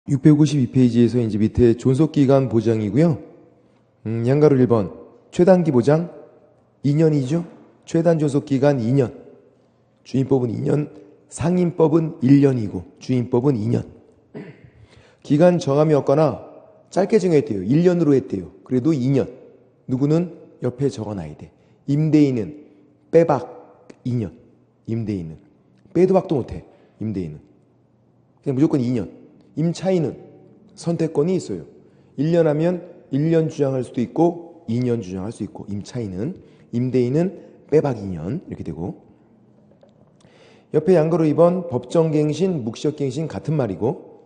652페이지에서 이제 밑에 존속기간 보장이고요. 양가로 1번 최단기 보장 2년이죠. 최단 존속기간 2년. 주임법은 2년, 상임법은 1년이고 주임법은 2년. 기간 정함이 없거나 짧게 정했대요. 1년으로 했대요. 그래도 2년. 누구는 옆에 적어놔야 돼. 임대인은 빼박 2년. 임대인은 빼도 박도 못해. 임대인은 그냥 무조건 2년. 임차인은 선택권이 있어요. 1년 하면 1년 주장할 수도 있고 2년 주장할 수 있고 임차인은, 임대인은 빼박 2년 이렇게 되고, 옆에 양가로 2번 법정갱신, 묵시적갱신 같은 말이고,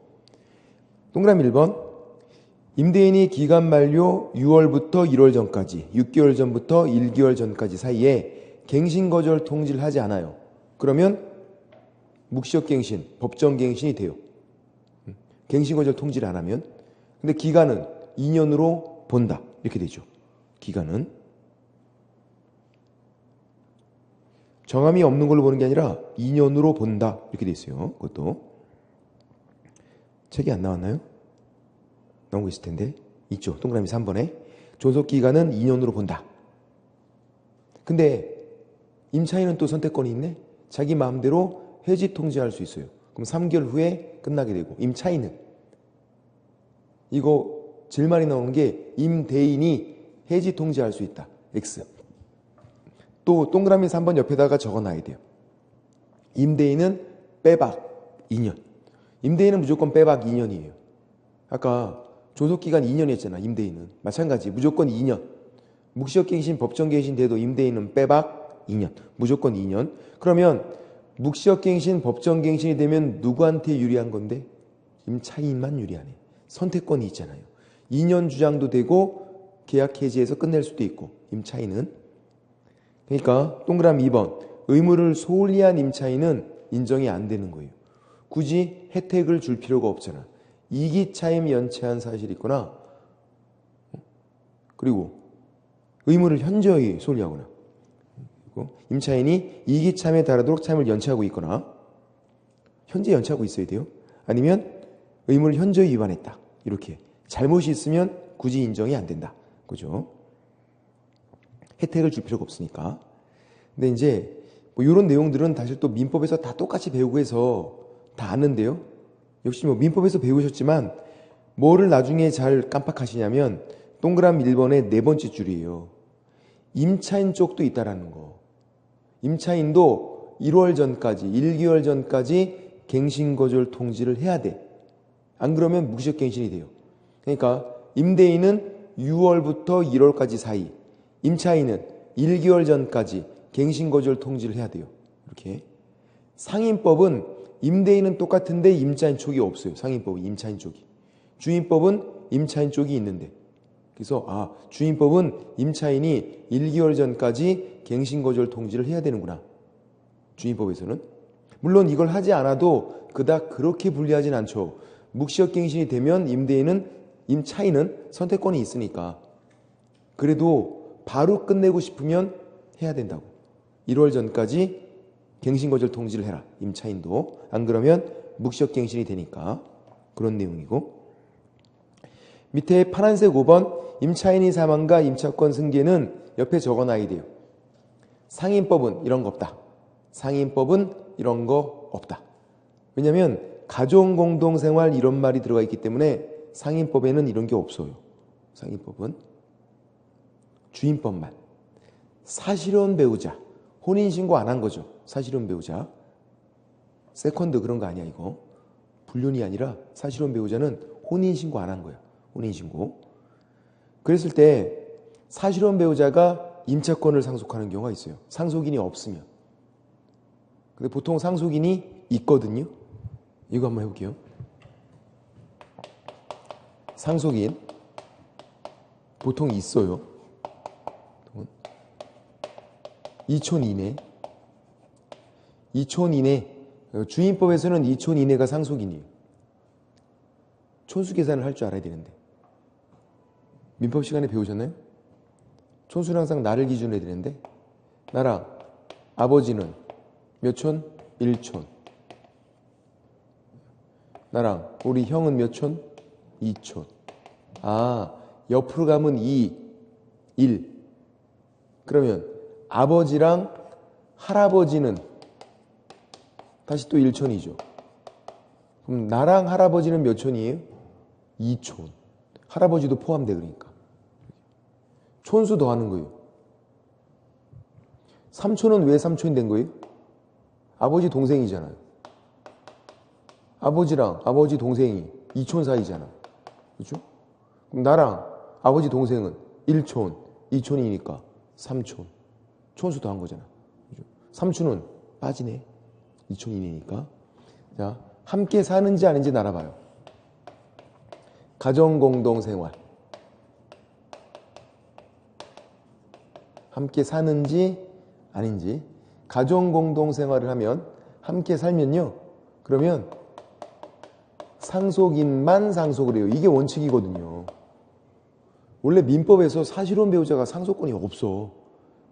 동그라미 1번 임대인이 기간 만료 6월부터 1월 전까지 6개월 전부터 1개월 전까지 사이에 갱신거절 통지를 하지 않아요. 그러면 묵시적갱신, 법정갱신이 돼요. 갱신거절 통지를 안 하면. 근데 기간은 2년으로 본다 이렇게 되죠. 기간은 정함이 없는 걸로 보는 게 아니라 2년으로 본다 이렇게 돼 있어요. 그것도 책이 안 나왔나요? 나오고 있을 텐데. 있죠. 동그라미 3번에 존속기간은 2년으로 본다. 근데 임차인은 또 선택권이 있네. 자기 마음대로 해지 통지할 수 있어요. 그럼 3개월 후에 끝나게 되고, 임차인은 이거 제일 많이 나오는 게 임대인이 해지 통지할 수 있다. X. 또 동그라미 3번 옆에다가 적어놔야 돼요. 임대인은 빼박 2년. 임대인은 무조건 빼박 2년이에요. 아까 존속기간 2년이었잖아. 임대인은 마찬가지 무조건 2년. 묵시적갱신, 법정갱신 돼도 임대인은 빼박 2년. 무조건 2년. 그러면 묵시적갱신, 법정갱신이 되면 누구한테 유리한 건데? 임차인만 유리하네. 선택권이 있잖아요. 2년 주장도 되고 계약 해지해서 끝낼 수도 있고, 임차인은. 그러니까 동그라미 2번 의무를 소홀히 한 임차인은 인정이 안 되는 거예요. 굳이 혜택을 줄 필요가 없잖아. 이기차임 연체한 사실이 있거나, 그리고 의무를 현저히 소홀히 하거나, 임차인이 이기차임에 달하도록 차임을 연체하고 있거나, 현재 연체하고 있어야 돼요. 아니면 의무를 현저히 위반했다. 이렇게 잘못이 있으면 굳이 인정이 안 된다. 그죠? 혜택을 줄 필요가 없으니까. 근데 이제 뭐 이런 내용들은 사실 또 민법에서 다 똑같이 배우고 해서 다 아는데요. 역시 뭐 민법에서 배우셨지만 뭐를 나중에 잘 깜빡하시냐면 동그라미 1번의 네 번째 줄이에요. 임차인 쪽도 있다라는 거. 임차인도 1월 전까지, 1개월 전까지 갱신거절 통지를 해야 돼. 안 그러면 무기적갱신이 돼요. 그러니까 임대인은 6월부터 1월까지 사이, 임차인은 1개월 전까지 갱신거절 통지를 해야 돼요. 이렇게. 상임법은 임대인은 똑같은데 임차인 쪽이 없어요. 상임법은 임차인 쪽이. 주임법은 임차인 쪽이 있는데. 그래서 주임법은 임차인이 1개월 전까지 갱신거절 통지를 해야 되는구나. 주임법에서는. 물론 이걸 하지 않아도 그닥 그렇게 불리하진 않죠. 묵시적갱신이 되면 임차인은 선택권이 있으니까. 그래도 바로 끝내고 싶으면 해야 된다고. 1월 전까지 갱신거절 통지를 해라. 임차인도. 안 그러면 묵시적갱신이 되니까. 그런 내용이고. 밑에 파란색 5번 임차인이 사망과 임차권 승계는 옆에 적어놔야 돼요. 상임법은 이런 거 없다. 상임법은 이런 거 없다. 왜냐하면 가정공동생활 이런 말이 들어가 있기 때문에 상임법에는 이런 게 없어요. 상임법은 주임법만. 사실혼 배우자, 혼인신고 안 한 거죠. 사실혼 배우자. 세컨드 그런 거 아니야 이거. 불륜이 아니라 사실혼 배우자는 혼인신고 안 한 거야. 혼인신고. 그랬을 때 사실혼 배우자가 임차권을 상속하는 경우가 있어요. 상속인이 없으면. 근데 보통 상속인이 있거든요. 이거 한번 해볼게요. 상속인 보통 있어요. 이촌 이내. 이촌 이내. 주임법에서는 이촌 이내가 상속인이에요. 촌수 계산을 할 줄 알아야 되는데. 민법 시간에 배우셨나요? 촌수는 항상 나를 기준으로 해야 되는데, 나랑 아버지는 몇 촌? 1촌. 나랑. 우리 형은 몇 촌? 2촌. 아, 옆으로 가면 2, 1. 그러면 아버지랑 할아버지는 다시 또 1촌이죠. 그럼 나랑 할아버지는 몇 촌이에요? 2촌. 할아버지도 포함돼 그러니까. 촌수 더하는 거예요. 3촌은 왜 3촌이 된 거예요? 아버지 동생이잖아요. 아버지랑 아버지 동생이 2촌 사이잖아. 그렇죠? 그럼 나랑 아버지 동생은 1촌, 2촌이니까 3촌. 촌수 더한 거잖아. 그렇죠? 3촌은 빠지네. 2촌 이내니까. 자, 함께 사는지 아닌지 알아봐요. 가정공동생활. 함께 사는지 아닌지. 가정공동생활을 하면, 함께 살면요, 그러면 상속인만 상속을 해요. 이게 원칙이거든요. 원래 민법에서 사실혼 배우자가 상속권이 없어.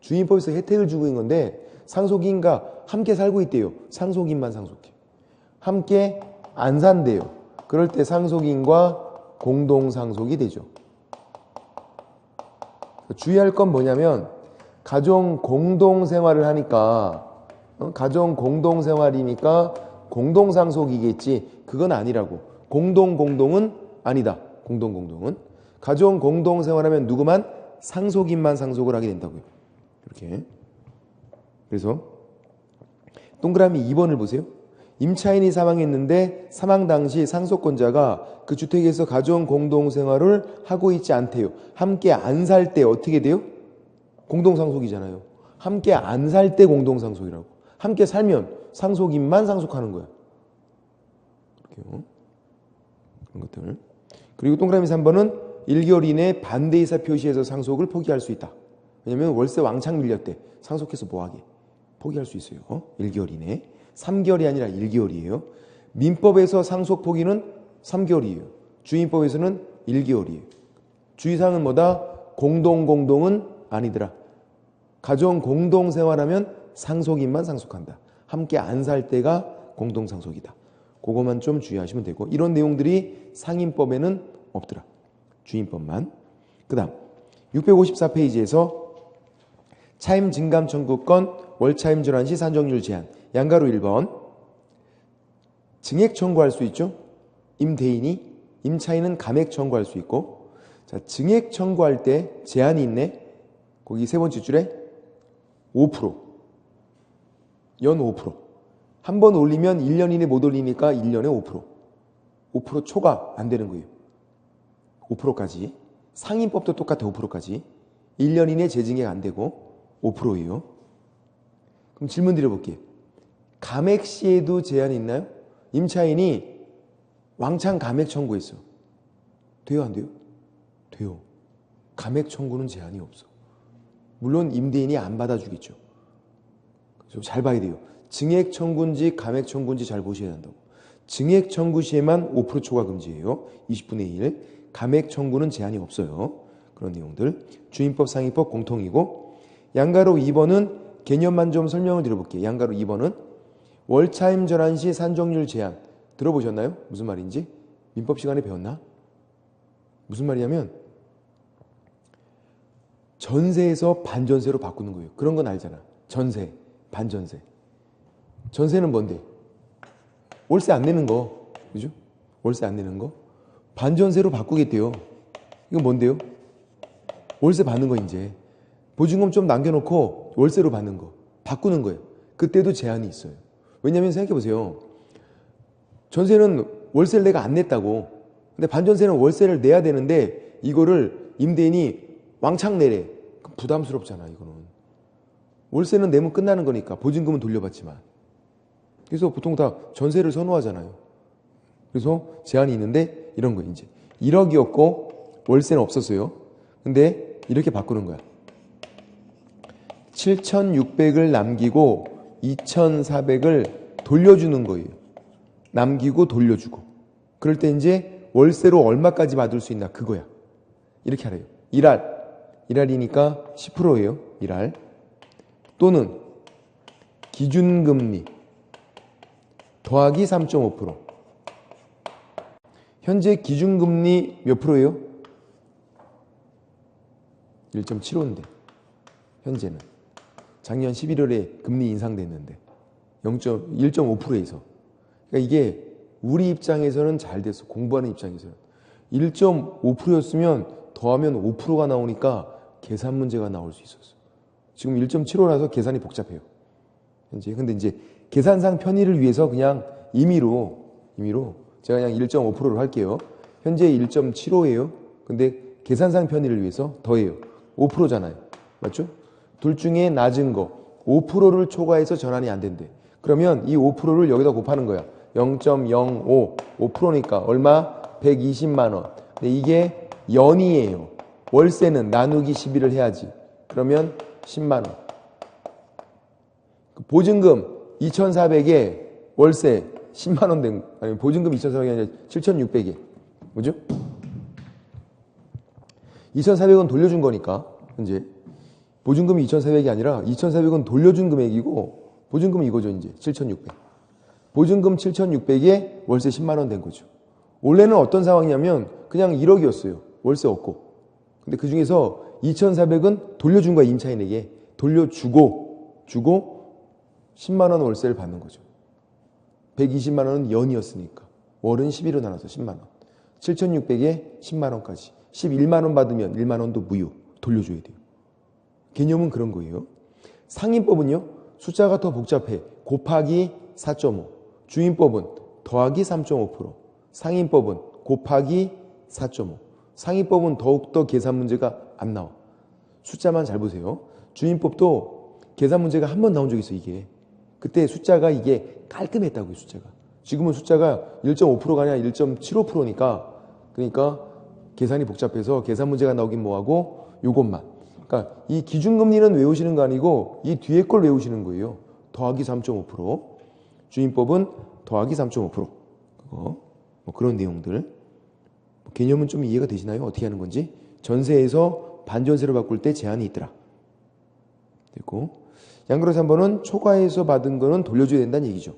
주인법에서 혜택을 주고 있는 건데 상속인과 함께 살고 있대요. 상속인만 상속해. 함께 안 산대요. 그럴 때 상속인과 공동상속이 되죠. 주의할 건 뭐냐면 가정 공동생활을 하니까 가정 공동생활이니까 공동상속이겠지. 그건 아니라고. 공동은 아니다. 공동은. 가정 공동생활하면 누구만? 상속인만 상속을 하게 된다고요. 이렇게. 그래서 동그라미 2번을 보세요. 임차인이 사망했는데 사망 당시 상속권자가 그 주택에서 가정 공동생활을 하고 있지 않대요. 함께 안 살 때 어떻게 돼요? 공동상속이잖아요. 함께 안 살 때 공동상속이라고. 함께 살면 상속인만 상속하는 거야. 이렇게요. 그런 것들. 그리고 동그라미 3번은 1개월 이내 반대이사 표시해서 상속을 포기할 수 있다. 왜냐면 월세 왕창 밀렸대. 상속해서 뭐하게? 포기할 수 있어요. 1개월 이내. 3개월이 아니라 1개월이에요. 민법에서 상속 포기는 3개월이에요. 주인법에서는 1개월이에요. 주의사항은 뭐다? 공동은 아니더라. 가정 공동생활하면 상속인만 상속한다. 함께 안 살 때가 공동상속이다. 그것만 좀 주의하시면 되고, 이런 내용들이 상인법에는 없더라. 주인법만. 그 다음 654페이지에서 차임 증감 청구권 월차임 전환 시 산정률 제한. 양가로 1번. 증액 청구할 수 있죠. 임대인이. 임차인은 감액 청구할 수 있고. 자, 증액 청구할 때 제한이 있네. 거기 세 번째 줄에 5%. 연 5%. 한 번 올리면 1년 이내 못 올리니까 1년에 5%. 5% 초과 안 되는 거예요. 5%까지. 상인법도 똑같아. 5%까지. 1년 이내 재증액 안 되고 5%예요. 그럼 질문 드려볼게요. 감액 시에도 제한이 있나요? 임차인이 왕창 감액 청구했어. 돼요, 안 돼요? 돼요. 감액 청구는 제한이 없어. 물론 임대인이 안 받아주겠죠. 그래서 잘 봐야 돼요. 증액 청구인지 감액 청구인지 잘 보셔야 한다고. 증액 청구 시에만 5% 초과 금지예요. 20분의 1. 감액 청구는 제한이 없어요. 그런 내용들. 주인법, 상인법 공통이고. 양가로 2번은 개념만 좀 설명을 드려볼게요. 양가로 2번은 월차임 전환 시 산정률 제한. 들어보셨나요? 무슨 말인지? 민법 시간에 배웠나? 무슨 말이냐면 전세에서 반전세로 바꾸는 거예요. 그런 건 알잖아. 전세, 반전세. 전세는 뭔데? 월세 안 내는 거. 그죠? 월세 안 내는 거. 반전세로 바꾸겠대요. 이건 뭔데요? 월세 받는 거 이제. 보증금 좀 남겨놓고 월세로 받는 거. 바꾸는 거예요. 그때도 제한이 있어요. 왜냐하면 생각해보세요. 전세는 월세를 내가 안 냈다고. 근데 반전세는 월세를 내야 되는데 이거를 임대인이 왕창 내래. 그럼 부담스럽잖아, 이거는. 월세는 내면 끝나는 거니까. 보증금은 돌려받지만. 그래서 보통 다 전세를 선호하잖아요. 그래서 제한이 있는데 이런 거 이제 1억이었고 월세는 없었어요. 근데 이렇게 바꾸는 거야. 7,600을 남기고 2,400을 돌려주는 거예요. 남기고 돌려주고. 그럴 때 이제 월세로 얼마까지 받을 수 있나 그거야. 이렇게 하래요. 1할. 10%예요. 1할. 또는 기준금리 더하기 3.5%. 현재 기준금리 몇 프로예요? 1.75인데 현재는 작년 11월에 금리 인상됐는데 1.5%에서 그러니까 이게 우리 입장에서는 잘 됐어. 공부하는 입장에서는 1.5%였으면 더하면 5%가 나오니까 계산 문제가 나올 수 있었어. 지금 1.75라서 계산이 복잡해요. 현재. 근데 이제 계산상 편의를 위해서 그냥 임의로 제가 그냥 1.5%로 할게요. 현재 1.75예요. 근데 계산상 편의를 위해서 더해요. 5%잖아요. 맞죠? 둘 중에 낮은 거 5%를 초과해서 전환이 안 된대. 그러면 이 5%를 여기다 곱하는 거야. 0.05 5%니까 얼마? 120만 원. 근데 이게 연이에요. 월세는 나누기 12를 해야지. 그러면 10만 원. 보증금 2,400에 월세 10만 원 된, 아니 보증금 2,400이 아니라 7,600에. 뭐죠? 2,400원 돌려준 거니까 현재 보증금이 2,400이 아니라 2,400원 돌려준 금액이고 보증금은 이거죠. 이제 7,600. 보증금 7,600에 월세 10만 원 된 거죠. 원래는 어떤 상황이냐면 그냥 1억이었어요. 월세 없고. 근데 그 중에서 2,400은 돌려준 거야. 임차인에게. 돌려주고 10만 원 월세를 받는 거죠. 120만 원은 연이었으니까. 월은 12로 나눠서 10만 원. 7,600에 10만 원까지. 11만 원 받으면 1만 원도 무효. 돌려줘야 돼요. 개념은 그런 거예요. 상인법은요. 숫자가 더 복잡해. 곱하기 4.5. 주인법은 더하기 3.5%. 상인법은 곱하기 4.5. 상인법은 더욱더 계산 문제가 안 나와. 숫자만 잘 보세요. 주인법도 계산 문제가 한 번 나온 적이 있어. 이게. 그때 숫자가 이게 깔끔했다고요. 숫자가. 지금은 숫자가 1.5%가 아니라 1.75%니까 그러니까 계산이 복잡해서 계산 문제가 나오긴 뭐하고 요것만. 그러니까 이 기준금리는 외우시는 거 아니고 이 뒤에 걸 외우시는 거예요. 더하기 3.5%. 주인법은 더하기 3.5%. 뭐 그런 내용들. 개념은 좀 이해가 되시나요? 어떻게 하는 건지. 전세에서 반전세로 바꿀 때 제한이 있더라. 됐고. 양그릇 3번은 초과해서 받은 거는 돌려줘야 된다는 얘기죠.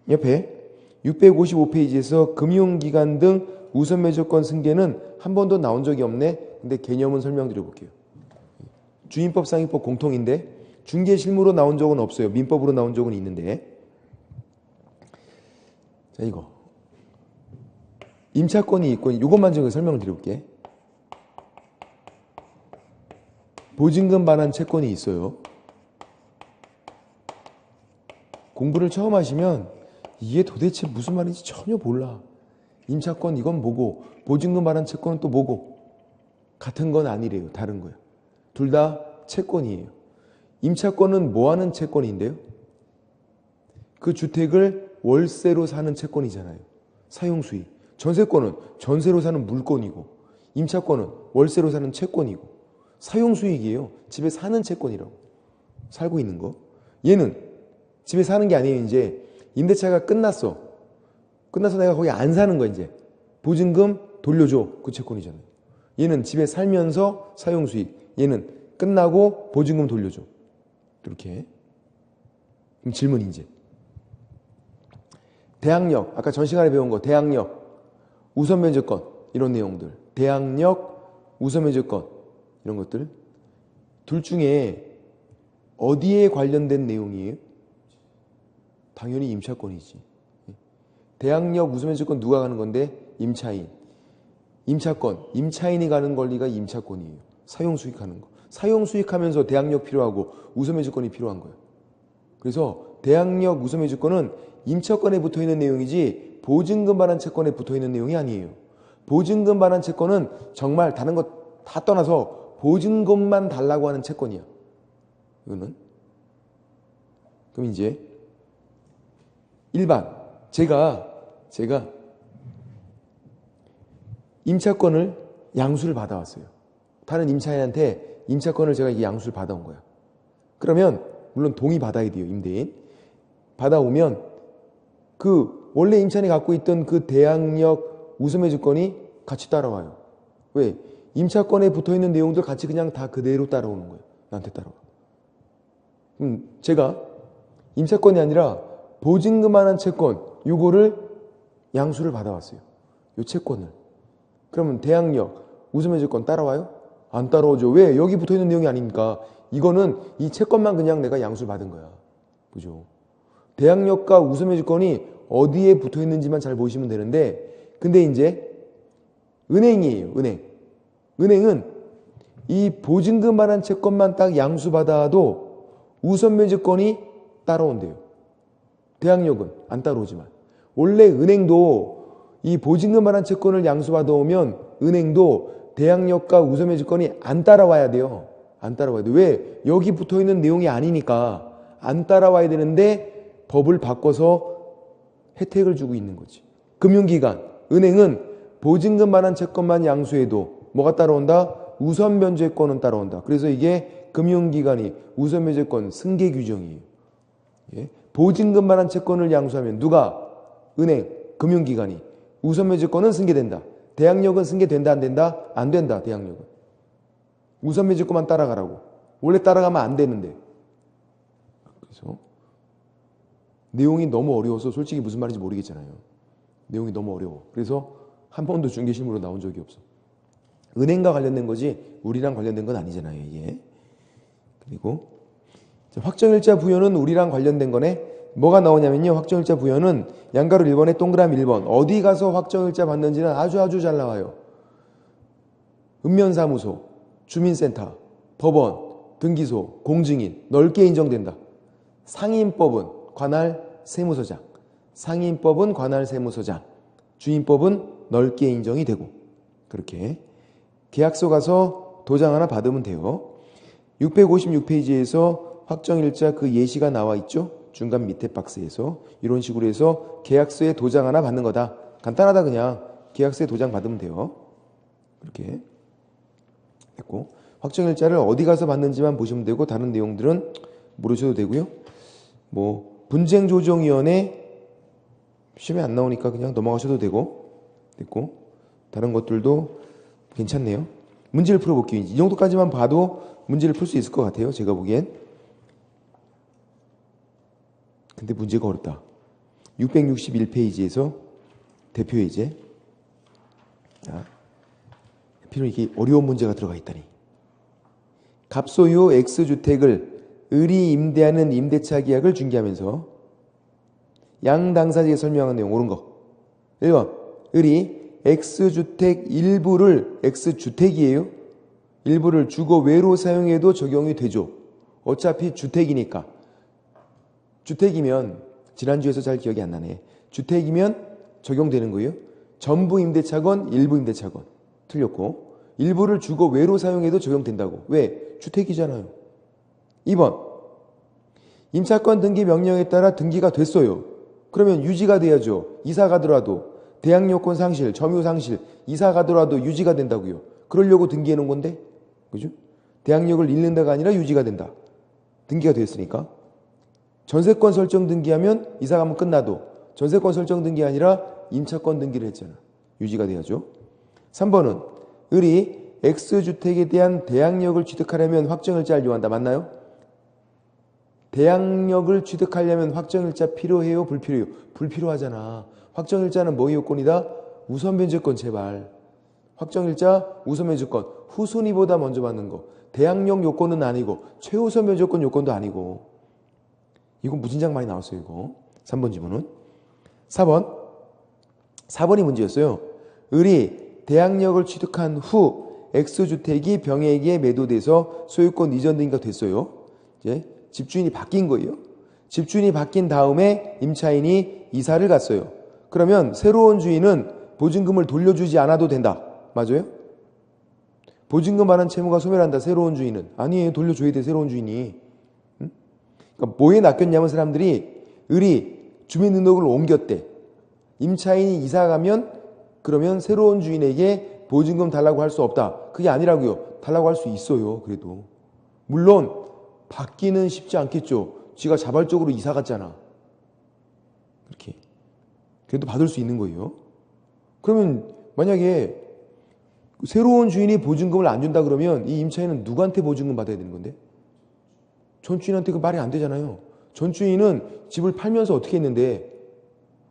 옆에 655페이지에서 금융기관 등 우선매조건 승계는 한 번도 나온 적이 없네. 근데 개념은 설명드려 볼게요. 주인법, 상인법 공통인데 중개실무로 나온 적은 없어요. 민법으로 나온 적은 있는데. 자, 이거. 임차권이 있고 이것만 좀 설명을 드려볼게. 보증금 반환 채권이 있어요. 공부를 처음 하시면 이게 도대체 무슨 말인지 전혀 몰라. 임차권 이건 뭐고 보증금 반환 채권은 또 뭐고 같은 건 아니래요. 다른 거예요. 둘 다 채권이에요. 임차권은 뭐 하는 채권인데요? 그 주택을 월세로 사는 채권이잖아요. 사용수익. 전세권은 전세로 사는 물건이고 임차권은 월세로 사는 채권이고 사용수익이에요. 집에 사는 채권이라고. 살고 있는 거. 얘는 집에 사는 게 아니에요. 이제 임대차가 끝났어. 끝나서 내가 거기 안 사는 거야. 이제 보증금 돌려줘. 그 채권이잖아요. 얘는 집에 살면서 사용수익. 얘는 끝나고 보증금 돌려줘. 이렇게. 그럼 질문 이제. 대항력. 아까 전 시간에 배운 거. 대항력. 우선면제권. 이런 내용들. 대항력, 우선면제권. 이런 것들. 둘 중에 어디에 관련된 내용이에요? 당연히 임차권이지. 대항력, 우선면제권 누가 가는 건데? 임차인. 임차권. 임차인이 가는 권리가 임차권이에요. 사용수익 하는 거. 사용수익 하면서 대항력 필요하고 우선면제권이 필요한 거예요. 그래서 대항력, 우선면제권은 임차권에 붙어있는 내용이지 보증금 반환 채권에 붙어있는 내용이 아니에요. 보증금 반환 채권은 정말 다른 거 다 떠나서 보증금만 달라고 하는 채권이야. 이거는. 그럼 이제 일반 제가 임차권을 양수를 받아왔어요. 다른 임차인한테 임차권을 제가 이게 양수를 받아온 거야. 그러면 물론 동의 받아야 돼요. 임대인. 받아오면 그 원래 임차인이 갖고 있던 그 대항력 우선매주권이 같이 따라와요. 왜? 임차권에 붙어있는 내용들 같이 그냥 다 그대로 따라오는 거예요. 나한테 따라와. 제가 임차권이 아니라 보증금 반환 채권 요거를 양수를 받아왔어요. 요 채권을. 그러면 대항력, 우수매질권 따라와요? 안 따라오죠. 왜? 여기 붙어있는 내용이 아니니까. 이거는 이 채권만 그냥 내가 양수를 받은 거야. 그죠? 대항력과 우수매질권이 어디에 붙어있는지만 잘 보시면 되는데, 근데 이제 은행이에요. 은행은 이 보증금만한 채권만 딱 양수받아도 우선매질권이 따라온대요. 대항력은 안 따라오지만. 원래 은행도 이 보증금만한 채권을 양수받아오면 은행도 대항력과 우선매질권이 안 따라와야 돼요. 안 따라와야 돼요. 왜? 여기 붙어있는 내용이 아니니까 안 따라와야 되는데 법을 바꿔서 혜택을 주고 있는 거지. 금융기관, 은행은 보증금만한 채권만 양수해도 뭐가 따라온다? 우선변제권은 따라온다. 그래서 이게 금융기관이 우선변제권 승계 규정이에요. 예? 보증금만한 채권을 양수하면 누가? 은행, 금융기관이. 우선변제권은 승계된다. 대항력은 승계된다 안 된다? 안 된다. 대항력은. 우선변제권만 따라가라고. 원래 따라가면 안 되는데. 그래서 내용이 너무 어려워서 솔직히 무슨 말인지 모르겠잖아요. 내용이 너무 어려워. 그래서 한 번도 중개심으로 나온 적이 없어. 은행과 관련된 거지 우리랑 관련된 건 아니잖아요. 이게. 그리고 확정일자 부여는 우리랑 관련된 거네. 뭐가 나오냐면요. 확정일자 부여는 양가로 1번에 동그라미 1번. 어디 가서 확정일자 받는지는 아주 잘 나와요. 읍면사무소, 주민센터, 법원, 등기소, 공증인 넓게 인정된다. 상인법은 관할 세무서장, 상인법은 관할 세무서장, 주인법은 넓게 인정이 되고 그렇게 계약서 가서 도장 하나 받으면 돼요. 656페이지에서 확정일자 그 예시가 나와 있죠. 중간 밑에 박스에서 이런 식으로 해서 계약서에 도장 하나 받는 거다. 간단하다. 그냥 계약서에 도장 받으면 돼요. 그렇게 됐고 확정일자를 어디 가서 받는지만 보시면 되고 다른 내용들은 모르셔도 되고요. 뭐 분쟁조정위원회 시험에 안 나오니까 그냥 넘어가셔도 되고 됐고 다른 것들도 괜찮네요. 문제를 풀어볼게요. 이 정도까지만 봐도 문제를 풀 수 있을 것 같아요. 제가 보기엔. 근데 문제가 어렵다. 661페이지에서 대표 예제. 필요 이게 어려운 문제가 들어가 있다니. 갑소유 X주택을 을이 임대하는 임대차 계약을 중개하면서 양 당사자에게 설명한 내용 옳은 거. 1번 을이 X주택 일부를 X주택이에요. 일부를 주거 외로 사용해도 적용이 되죠. 어차피 주택이니까. 주택이면 지난주에서 잘 기억이 안 나네. 주택이면 적용되는 거예요. 전부 임대차건 일부 임대차건. 틀렸고 일부를 주거 외로 사용해도 적용된다고. 왜? 주택이잖아요. 2번 임차권 등기 명령에 따라 등기가 됐어요. 그러면 유지가 돼야죠. 이사 가더라도 대항력권 상실, 점유 상실, 이사 가더라도 유지가 된다고요. 그러려고 등기해 놓은 건데, 그죠? 대항력을 잃는다가 아니라 유지가 된다. 등기가 됐으니까. 전세권 설정 등기하면 이사 가면 끝나도 전세권 설정 등기 아니라 임차권 등기를 했잖아. 유지가 돼야죠. 3번은 을이 X주택에 대한 대항력을 취득하려면 확정일자를 요한다. 맞나요? 대항력을 취득하려면 확정일자 필요해요? 불필요해요? 불필요하잖아. 확정일자는 뭐의 요건이다? 우선변제권 제발. 확정일자 우선변제권 후순위보다 먼저 받는 거. 대항력 요건은 아니고 최우선변제권 요건도 아니고. 이건 무진장 많이 나왔어요. 이거 3번 지문은. 4번이 문제였어요. 을이 대항력을 취득한 후 X주택이 병에게 매도돼서 소유권 이전 등기가 됐어요. 이제 집주인이 바뀐 거예요. 집주인이 바뀐 다음에 임차인이 이사를 갔어요. 그러면 새로운 주인은 보증금을 돌려주지 않아도 된다. 맞아요? 보증금 많은 채무가 소멸한다. 새로운 주인은. 아니에요. 돌려줘야 돼. 새로운 주인이. 응? 그러니까 뭐에 낚였냐면 사람들이 을이 주민등록을 옮겼대. 임차인이 이사 가면 그러면 새로운 주인에게 보증금 달라고 할 수 없다. 그게 아니라고요. 달라고 할 수 있어요. 그래도. 물론 받기는 쉽지 않겠죠. 지가 자발적으로 이사 갔잖아. 이렇게. 그래도 받을 수 있는 거예요. 그러면 만약에 새로운 주인이 보증금을 안 준다 그러면 이 임차인은 누구한테 보증금 받아야 되는 건데? 전주인한테 그 말이 안 되잖아요. 전주인은 집을 팔면서 어떻게 했는데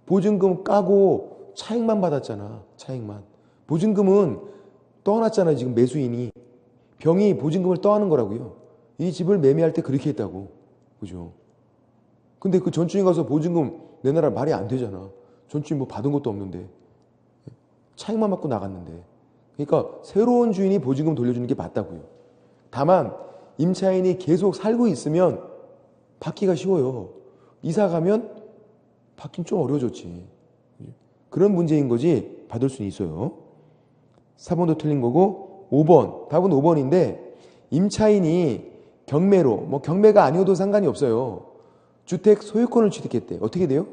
보증금 까고 차익만 받았잖아. 차익만. 보증금은 떠안았잖아요. 지금 매수인이. 병이 보증금을 떠안은 거라고요. 이 집을 매매할 때 그렇게 했다고. 그죠? 근데 그 전주인 가서 보증금 내놔라 말이 안 되잖아. 전주인 뭐 받은 것도 없는데. 차익만 받고 나갔는데. 그러니까 새로운 주인이 보증금 돌려주는 게 맞다고요. 다만 임차인이 계속 살고 있으면 받기가 쉬워요. 이사 가면 받긴 좀 어려워졌지. 그런 문제인 거지 받을 수는 있어요. 4번도 틀린 거고 5번. 답은 5번인데 임차인이 경매로 뭐 경매가 아니어도 상관이 없어요. 주택 소유권을 취득했대. 어떻게 돼요?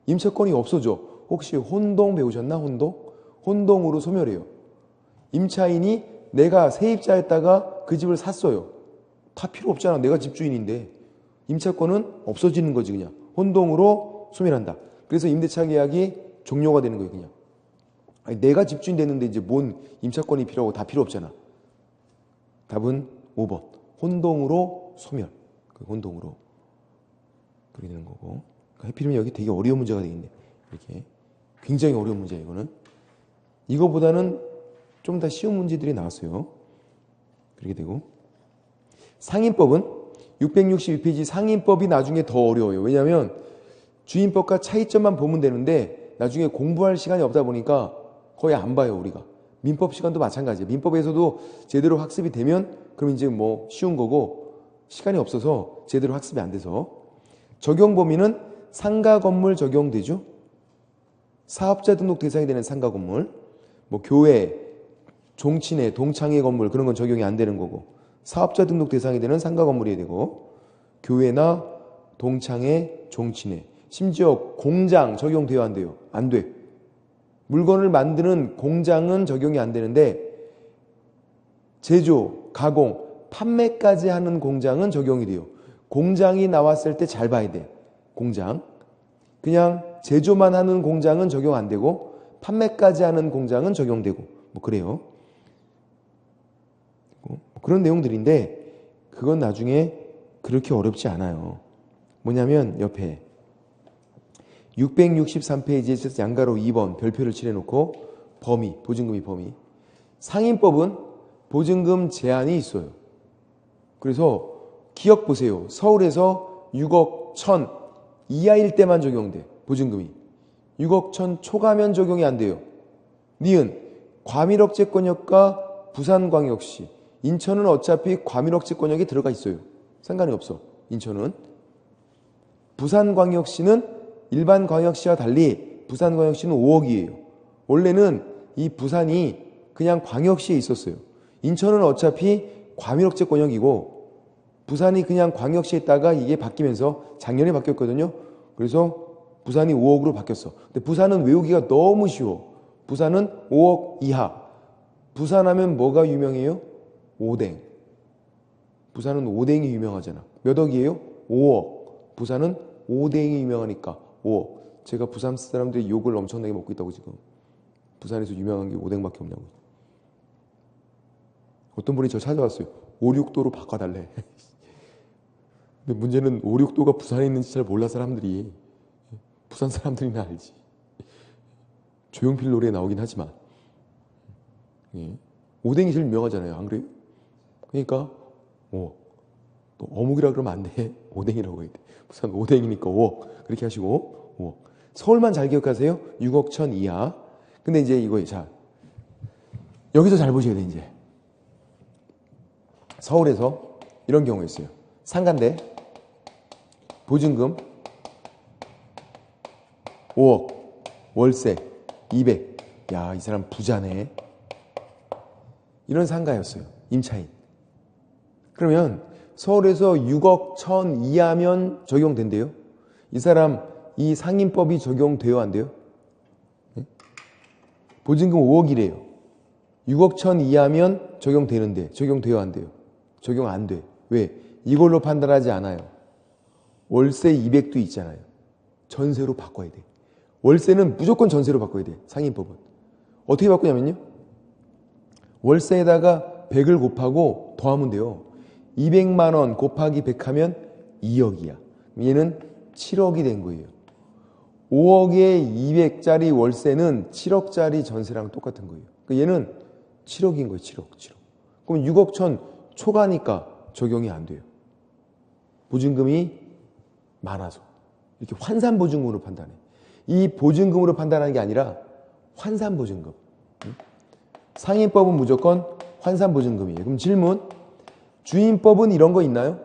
임차권이 없어져. 혹시 혼동 배우셨나? 혼동? 혼동으로 소멸해요. 임차인이 내가 세입자였다가 그 집을 샀어요. 다 필요 없잖아. 내가 집주인인데. 임차권은 없어지는 거지 그냥. 혼동으로 소멸한다. 그래서 임대차 계약이 종료가 되는 거예요 그냥. 아니, 내가 집주인 됐는데 이제 뭔 임차권이 필요하고 다 필요 없잖아. 답은 5번. 혼동으로 소멸. 그 혼동으로. 그렇게 되는 거고. 그러니까 해필이면 여기 되게 어려운 문제가 되겠네. 이렇게. 굉장히 어려운 문제예요 이거는. 이거보다는 좀 더 쉬운 문제들이 나왔어요. 그렇게 되고. 상인법은 662페이지 상인법이 나중에 더 어려워요. 왜냐하면 주인법과 차이점만 보면 되는데 나중에 공부할 시간이 없다 보니까 거의 안 봐요 우리가. 민법 시간도 마찬가지예요. 민법에서도 제대로 학습이 되면 그럼 이제 뭐 쉬운 거고 시간이 없어서 제대로 학습이 안 돼서. 적용 범위는 상가 건물 적용되죠. 사업자 등록 대상이 되는 상가 건물, 뭐 교회, 종친회, 동창회 건물 그런 건 적용이 안 되는 거고 사업자 등록 대상이 되는 상가 건물이 되고 교회나 동창회, 종친회, 심지어 공장 적용돼요 안 돼요? 안 돼. 물건을 만드는 공장은 적용이 안 되는데 제조, 가공, 판매까지 하는 공장은 적용이 돼요. 공장이 나왔을 때 잘 봐야 돼. 공장. 그냥 제조만 하는 공장은 적용 안 되고 판매까지 하는 공장은 적용되고 뭐 그래요. 그런 내용들인데 그건 나중에 그렇게 어렵지 않아요. 뭐냐면 옆에 663페이지에 양가로 2번 별표를 칠해놓고 범위, 보증금이 범위. 상인법은 보증금 제한이 있어요. 그래서 기억 보세요. 서울에서 6억 1천 이하일 때만 적용돼. 보증금이. 6억 1천 초과면 적용이 안 돼요. 니은 과밀억제권역과 부산광역시. 인천은 어차피 과밀억제권역이 들어가 있어요. 상관이 없어. 인천은. 부산광역시는 일반 광역시와 달리 부산광역시는 5억이에요. 원래는 이 부산이 그냥 광역시에 있었어요. 인천은 어차피 과밀억제권역이고 부산이 그냥 광역시에 있다가 이게 바뀌면서 작년에 바뀌었거든요. 그래서 부산이 5억으로 바뀌었어. 근데 부산은 외우기가 너무 쉬워. 부산은 5억 이하. 부산하면 뭐가 유명해요? 오뎅. 부산은 오뎅이 유명하잖아. 몇 억이에요? 5억. 부산은 오뎅이 유명하니까 5억. 제가 부산 사람들이 욕을 엄청나게 먹고 있다고 지금. 부산에서 유명한 게 오뎅밖에 없냐고. 어떤 분이 저 찾아왔어요. 5, 6도로 바꿔달래. 근데 문제는 5, 6도가 부산에 있는지 잘 몰라 사람들이. 부산 사람들이나 알지. 조용필 노래에 나오긴 하지만. 예. 오뎅이 제일 유명하잖아요. 안 그래요? 그러니까 또 어묵이라 그러면 안 돼. 오뎅이라고 해야 돼. 부산 오뎅이니까 5억. 그렇게 하시고 5억. 서울만 잘 기억하세요. 6억 1천 이하. 근데 이제 이거 자 여기서 잘 보셔야 돼 이제. 서울에서 이런 경우 있어요. 상가인데 보증금 5억 월세 200. 야, 이 사람 부자네. 이런 상가였어요. 임차인. 그러면 서울에서 6억 1천 이하면 적용된대요. 이 사람 이 상인법이 적용돼요 안 돼요? 네? 보증금 5억이래요. 6억 1천 이하면 적용되는데 적용돼요 안 돼요? 적용 안 돼. 왜? 이걸로 판단하지 않아요. 월세 200도 있잖아요. 전세로 바꿔야 돼. 월세는 무조건 전세로 바꿔야 돼. 상인법은. 어떻게 바꾸냐면요. 월세에다가 100을 곱하고 더하면 돼요. 200만 원 곱하기 100 하면 2억이야. 얘는 7억이 된 거예요. 5억에 200짜리 월세는 7억짜리 전세랑 똑같은 거예요. 그러니까 얘는 7억인 거예요. 7억. 그럼 6억 천 초과니까 적용이 안 돼요. 보증금이 많아서. 이렇게 환산보증금으로 판단해. 이 보증금으로 판단하는 게 아니라 환산보증금. 상인법은 무조건 환산보증금이에요. 그럼 질문, 주인법은 이런 거 있나요?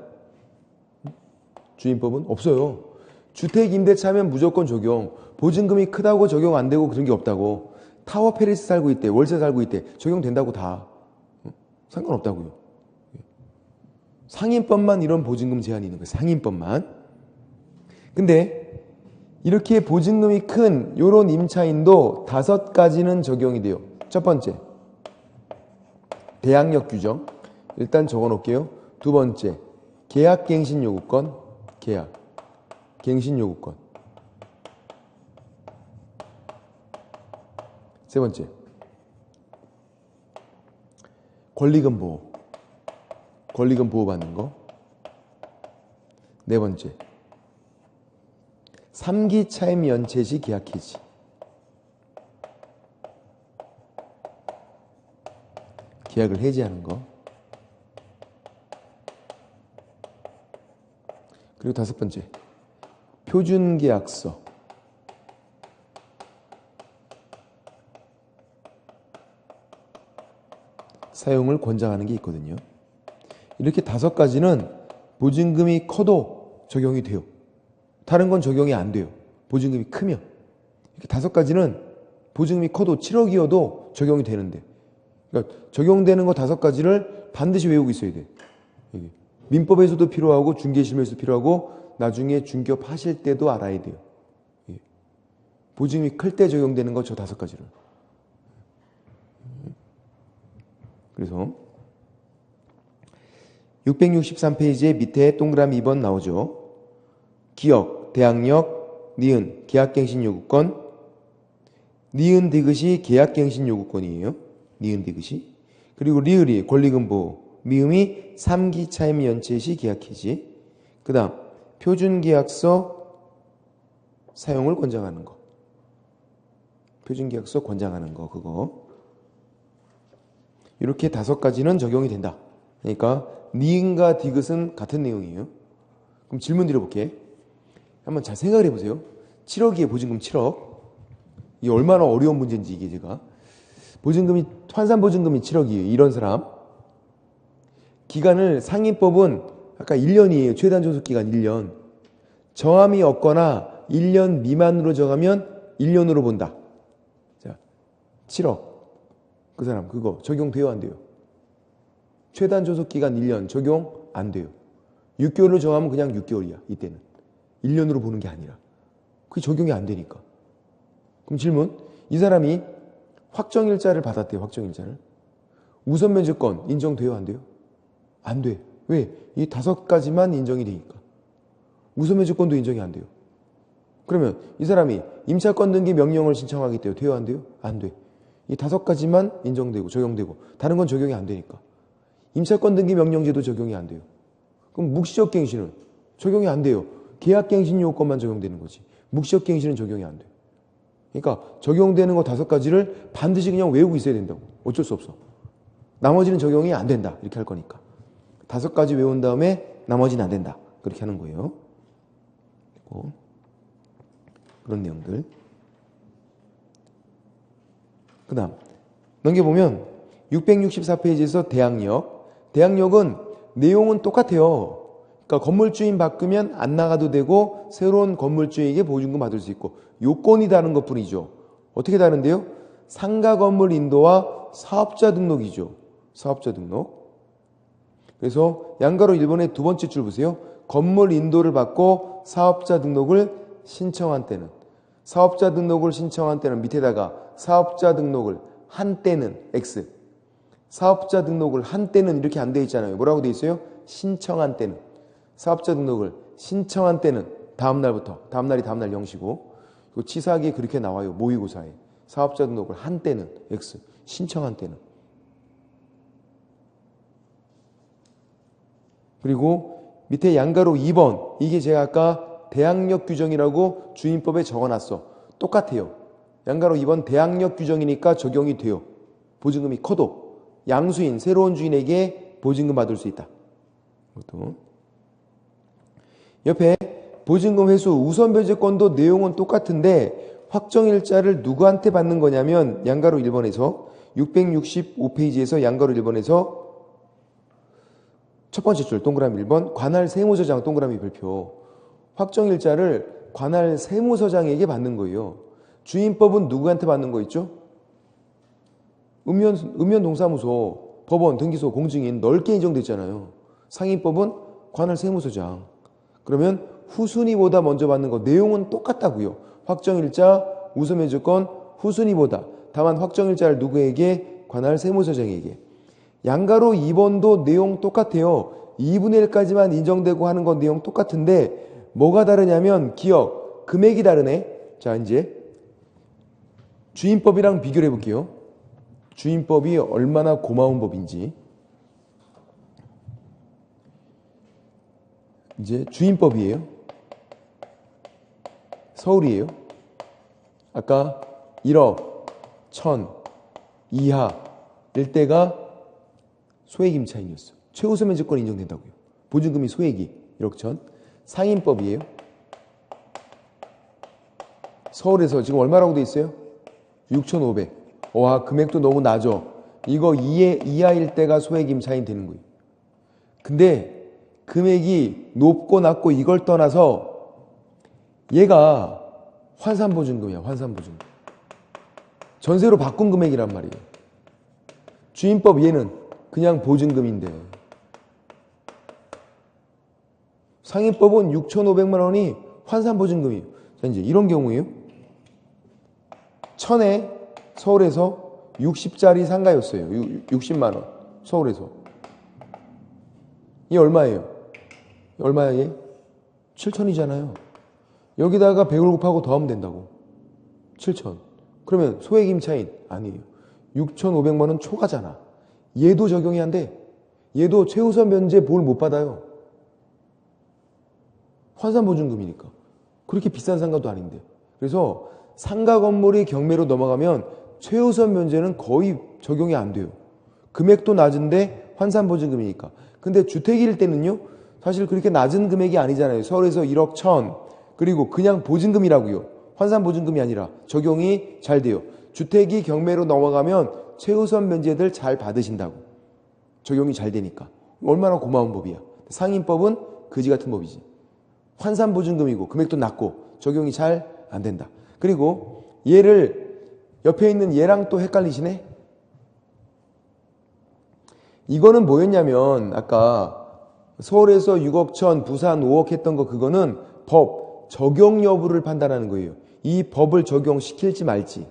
주인법은 없어요. 주택임대차면 무조건 적용. 보증금이 크다고 적용 안 되고 그런 게 없다고. 타워 페리스 살고 있대, 월세 살고 있대, 적용된다고 다. 상관없다고요. 상인법만 이런 보증금 제한이 있는 거예요. 상인법만. 근데 이렇게 보증금이 큰 요런 임차인도 5가지는 적용이 돼요. 첫 번째, 대항력 규정. 일단 적어 놓을게요. 두 번째, 계약갱신 요구권. 갱신 요구권. 세 번째, 권리금 보호. 권리금 보호받는 거. 네 번째, 3기 차임 연체 시 계약 해지. 계약을 해지하는 거. 그리고 5번째, 표준계약서. 사용을 권장하는 게 있거든요. 이렇게 5가지는 보증금이 커도 적용이 돼요. 다른 건 적용이 안 돼요. 보증금이 크면. 이렇게 5가지는 보증금이 커도 7억이어도 적용이 되는데. 그러니까 적용되는 거 5가지를 반드시 외우고 있어야 돼. 민법에서도 필요하고 중개심에서도 필요하고 나중에 중개업하실 때도 알아야 돼요. 보증금이 클 때 적용되는 거 저 5가지를. 그래서 663페이지에 밑에 동그라미 2번 나오죠. 기역, 대항력, 니은, 계약갱신 요구권. 니은 디귿이 계약갱신 요구권이에요. 니은 디귿이. 그리고 리을이 권리금 보호, 미음이 3기 차임 연체 시 계약 해지. 그 다음 표준계약서 사용을 권장하는 거. 표준계약서 권장하는 거 그거. 이렇게 5가지는 적용이 된다. 그러니까 니은과 디귿은 같은 내용이에요. 그럼 질문 드려볼게. 한번 잘 생각을 해보세요. 7억이에요. 보증금 7억. 이게 얼마나 어려운 문제인지 이게 제가. 보증금이 환산보증금이 7억이에요. 이런 사람. 기간을 상인법은 아까 1년이에요. 최단존속기간 1년. 정함이 없거나 1년 미만으로 정하면 1년으로 본다. 자, 7억. 그 사람 그거 적용돼요 안 돼요? 최단존속기간 1년 적용 안 돼요. 6개월로 정하면 그냥 6개월이야. 이때는 1년으로 보는 게 아니라 그게 적용이 안 되니까. 그럼 질문, 이 사람이 확정일자를 받았대요. 확정일자를. 우선면제권 인정돼요 안 돼요? 안 돼. 왜? 이 5가지만 인정이 되니까. 우선면제권도 인정이 안 돼요. 그러면 이 사람이 임차권 등기 명령을 신청하겠대요. 돼요 안 돼요? 안 돼. 이 5가지만 인정되고 적용되고 다른 건 적용이 안 되니까. 임차권 등기 명령제도 적용이 안 돼요. 그럼 묵시적 갱신은 적용이 안 돼요. 계약갱신 요건만 적용되는 거지. 묵시적 갱신은 적용이 안 돼요. 그러니까 적용되는 거 5가지를 반드시 그냥 외우고 있어야 된다고. 어쩔 수 없어. 나머지는 적용이 안 된다. 이렇게 할 거니까. 5가지 외운 다음에 나머지는 안 된다. 그렇게 하는 거예요. 그런 내용들. 그 다음 넘겨보면 664페이지에서 대항력. 대항력은 내용은 똑같아요. 그러니까 건물주인 바꾸면 안 나가도 되고 새로운 건물주에게 보증금 받을 수 있고 요건이 다른 것뿐이죠. 어떻게 다른데요? 상가 건물 인도와 사업자 등록이죠. 사업자 등록. 그래서 양가로 1번의 두 번째 줄 보세요. 건물 인도를 받고 사업자 등록을 신청한 때는, 사업자 등록을 신청한 때는 밑에다가 사업자 등록을 한 때는 X, 사업자 등록을 한 때는 이렇게 안 돼 있잖아요. 뭐라고 돼 있어요? 신청한 때는. 사업자 등록을 신청한 때는 다음날부터, 다음날이 다음날 0시고, 그리고 치사하게 그렇게 나와요. 모의고사에. 사업자 등록을 한 때는 X, 신청한 때는. 그리고 밑에 양가로 2번, 이게 제가 아까 대항력 규정이라고 주임법에 적어놨어. 똑같아요. 양가로 2번 대항력 규정이니까 적용이 돼요. 보증금이 커도 양수인 새로운 주인에게 보증금 받을 수 있다. 이것도. 옆에 보증금 회수 우선 변제권도 내용은 똑같은데 확정일자를 누구한테 받는 거냐면 양가로 1번에서 665페이지에서 양가로 1번에서 첫 번째 줄 동그라미 1번 관할 세무서장 동그라미 별표 확정일자를 관할 세무서장에게 받는 거예요. 주임법은 누구한테 받는 거 있죠? 읍면동사무소, 법원, 등기소, 공증인 넓게 인정됐잖아요. 상임법은 관할 세무서장. 그러면 후순위보다 먼저 받는 거 내용은 똑같다고요. 확정일자, 우선변제권, 후순위보다. 다만 확정일자를 누구에게? 관할 세무서장에게. 양가로 2번도 내용 똑같아요. 2분의 1까지만 인정되고 하는 건 내용 똑같은데 뭐가 다르냐면 기억, 금액이 다르네. 자, 이제 주임법이랑 비교를 해볼게요. 주임법이 얼마나 고마운 법인지. 이제 주임법이에요. 서울이에요. 아까 1억, 1000 이하 일대가 소액임차인이었어. 최우선 면제권이 인정된다고요. 보증금이 소액이 1억 1000. 상임법이에요. 서울에서 지금 얼마라고 돼 있어요? 6,500. 와, 금액도 너무 낮아. 이거 이하일 때가 소액임차인 되는 거예요. 근데 금액이 높고 낮고 이걸 떠나서 얘가 환산보증금이야. 환산보증금. 전세로 바꾼 금액이란 말이에요. 주임법 얘는 그냥 보증금인데 상임법은 6,500만 원이 환산보증금이에요. 자, 이제 이런 경우에요. 1000에 서울에서 60짜리 상가였어요. 60만 원. 서울에서. 이게 얼마예요? 얼마야 얘? 7,000이잖아요. 여기다가 100을 곱하고 더하면 된다고. 7,000. 그러면 소액임차인 아니에요. 6,500만 원 초과잖아. 얘도 적용이 안 돼. 얘도 최우선 변제 뭘 못 받아요. 환산보증금이니까. 그렇게 비싼 상가도 아닌데. 그래서 상가 건물이 경매로 넘어가면 최우선 변제는 거의 적용이 안 돼요. 금액도 낮은데 환산보증금이니까. 근데 주택일 때는요. 사실 그렇게 낮은 금액이 아니잖아요. 서울에서 1억 1000 그리고 그냥 보증금이라고요. 환산보증금이 아니라 적용이 잘 돼요. 주택이 경매로 넘어가면 최우선 변제들 잘 받으신다고. 적용이 잘 되니까. 얼마나 고마운 법이야. 상임법은 그지 같은 법이지. 환산보증금이고 금액도 낮고 적용이 잘 안 된다. 그리고 얘를 옆에 있는 얘랑 또 헷갈리시네. 이거는 뭐였냐면 아까 서울에서 6억 1000 부산 5억 했던 거 그거는 법 적용 여부를 판단하는 거예요. 이 법을 적용시킬지 말지.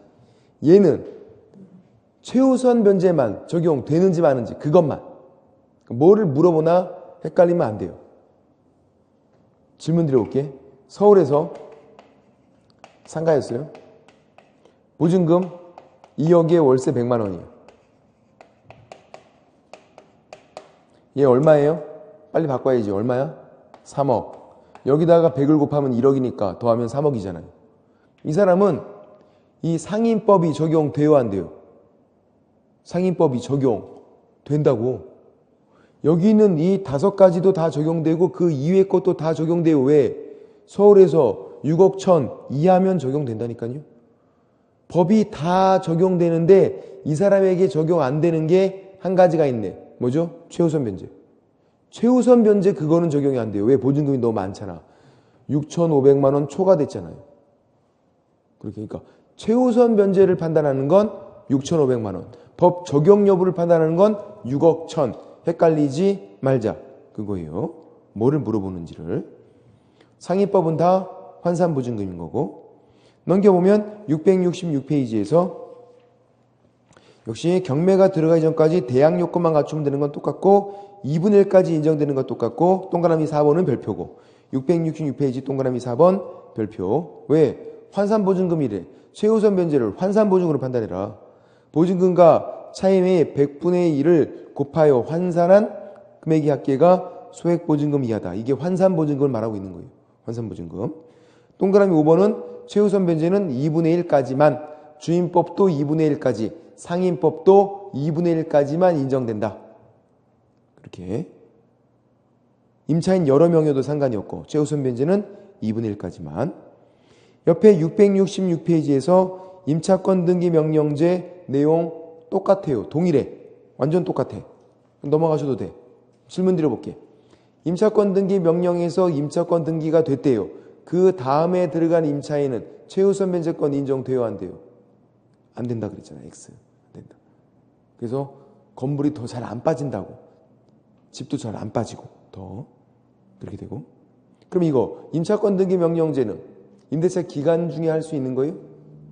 얘는 최우선 변제만 적용되는지 마는지 그것만. 뭐를 물어보나 헷갈리면 안 돼요. 질문 드려볼게. 서울에서 상가였어요. 보증금 2억에 월세 100만 원이에요. 얘 얼마예요? 빨리 바꿔야지. 얼마야? 3억. 여기다가 100을 곱하면 1억이니까 더하면 3억이잖아요. 이 사람은 이 상임법이 적용돼요, 안 돼요? 상임법이 적용된다고. 여기 있는 이 5가지도 다 적용되고 그 이외의 것도 다 적용돼요. 왜? 서울에서 6억 1000 이하면 적용된다니까요. 법이 다 적용되는데 이 사람에게 적용 안 되는 게 한 가지가 있네. 뭐죠? 최우선 변제. 최우선 변제 그거는 적용이 안 돼요. 왜? 보증금이 너무 많잖아. 6,500만 원 초과됐잖아요. 그러니까 최우선 변제를 판단하는 건 6,500만 원. 법 적용 여부를 판단하는 건 6억 1000. 헷갈리지 말자. 그거예요. 뭐를 물어보는지를. 상위법은 다 환산보증금인 거고. 넘겨보면 666페이지에서 역시 경매가 들어가기 전까지 대항 요건만 갖추면 되는 건 똑같고 2분의 1까지 인정되는 건 똑같고 동그라미 4번은 별표고 666페이지 동그라미 4번 별표. 왜? 환산보증금이래. 최우선 변제를 환산보증금으로 판단해라. 보증금과 차임의 100분의 1을 곱하여 환산한 금액의 합계가 소액보증금 이하다. 이게 환산보증금을 말하고 있는 거예요. 환산보증금. 동그라미 5번은 최우선 변제는 2분의 1까지만, 주임법도 2분의 1까지, 상임법도 2분의 1까지만 인정된다. 그렇게. 임차인 여러 명이어도 상관이 없고 최우선 변제는 2분의 1까지만. 옆에 666페이지에서 임차권 등기 명령제 내용 똑같아요. 동일해. 완전 똑같아. 넘어가셔도 돼. 질문 드려볼게. 임차권 등기 명령에서 임차권 등기가 됐대요. 그 다음에 들어간 임차인은 최우선 변제권 인정돼요, 안 돼요? 안 된다 그랬잖아요. X. 안 된다. 그래서 건물이 더 잘 안 빠진다고. 집도 잘 안 빠지고 더 그렇게 되고. 그럼 이거 임차권 등기 명령제는 임대차 기간 중에 할 수 있는 거예요?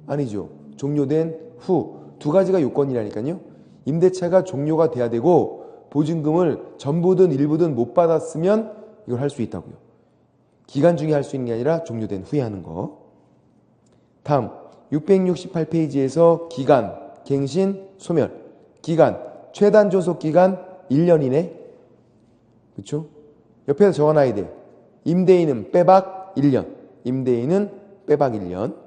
아니죠. 종료된 후. 두 가지가 요건이라니까요. 임대차가 종료가 돼야 되고 보증금을 전부든 일부든 못 받았으면 이걸 할 수 있다고요. 기간 중에 할 수 있는 게 아니라 종료된 후에 하는 거. 다음 668페이지에서 기간, 갱신, 소멸. 기간, 최단 존속 기간 1년이네. 그렇죠? 옆에서 적어놔야 돼. 임대인은 빼박 1년. 임대인은 빼박 1년.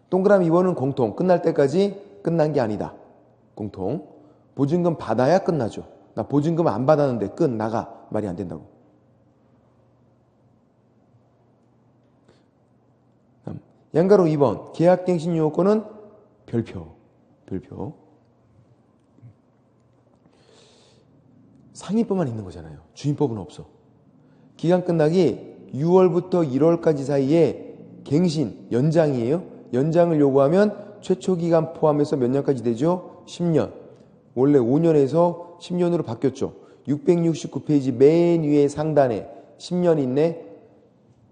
동그라미 2번은 공통. 끝날 때까지 끝난 게 아니다. 공통. 보증금 받아야 끝나죠. 나 보증금 안 받았는데 끝 나가. 말이 안 된다고. 양가로 2번. 계약갱신 요건은 별표. 별표. 상위법만 있는 거잖아요. 주임법은 없어. 기간 끝나기 6월부터 1월까지 사이에 갱신, 연장이에요. 연장을 요구하면 최초 기간 포함해서 몇 년까지 되죠? 10년. 원래 5년에서 10년으로 바뀌었죠. 669페이지 맨 위에 상단에 10년 있네.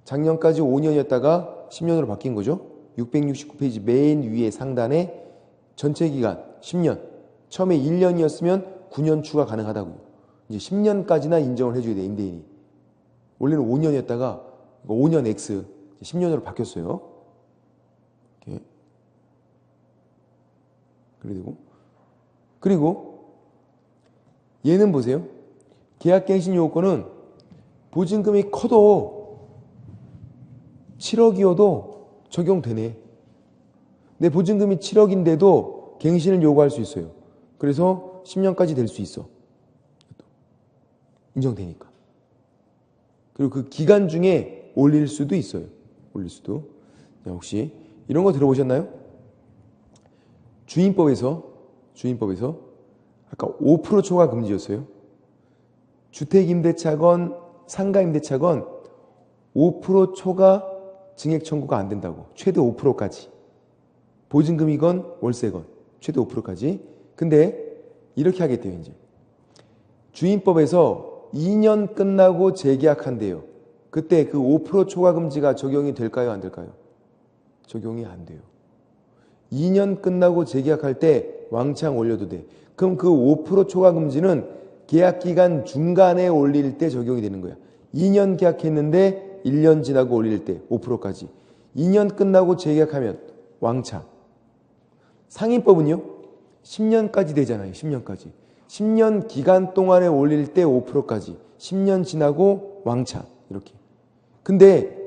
작년까지 5년이었다가 10년으로 바뀐 거죠. 669페이지 맨 위에 상단에 전체 기간 10년. 처음에 1년이었으면 9년 추가 가능하다고요. 이제 10년까지나 인정을 해줘야 돼, 임대인이. 원래는 5년이었다가 5년 X 10년으로 바뀌었어요. 이렇게. 그래 되고. 그리고 얘는 보세요. 계약갱신 요건은 보증금이 커도 7억이어도 적용되네. 내 보증금이 7억인데도 갱신을 요구할 수 있어요. 그래서 10년까지 될 수 있어. 인정되니까. 그리고 그 기간 중에 올릴 수도 있어요. 올릴 수도. 혹시 이런 거 들어보셨나요? 주임법에서 아까 5% 초과 금지였어요. 주택임대차건 상가임대차건 5% 초과 증액 청구가 안 된다고. 최대 5%까지. 보증금이건 월세건 최대 5%까지. 근데 이렇게 하겠대요. 이제 주임법에서 2년 끝나고 재계약한대요. 그때 그 5% 초과 금지가 적용이 될까요? 안 될까요? 적용이 안 돼요. 2년 끝나고 재계약할 때 왕창 올려도 돼. 그럼 그 5% 초과 금지는 계약기간 중간에 올릴 때 적용이 되는 거야. 2년 계약했는데 1년 지나고 올릴 때 5%까지. 2년 끝나고 재계약하면 왕창. 상임법은요? 10년까지 되잖아요. 10년까지. 10년 기간 동안에 올릴 때 5%까지. 10년 지나고 왕창. 이렇게. 근데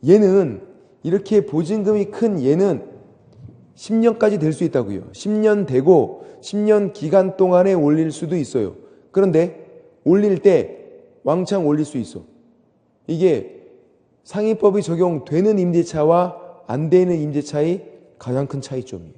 얘는 이렇게 보증금이 큰 얘는 10년까지 될 수 있다고요. 10년 되고 10년 기간 동안에 올릴 수도 있어요. 그런데 올릴 때 왕창 올릴 수 있어. 이게 상위법이 적용되는 임대차와 안 되는 임대차의 가장 큰 차이점이에요.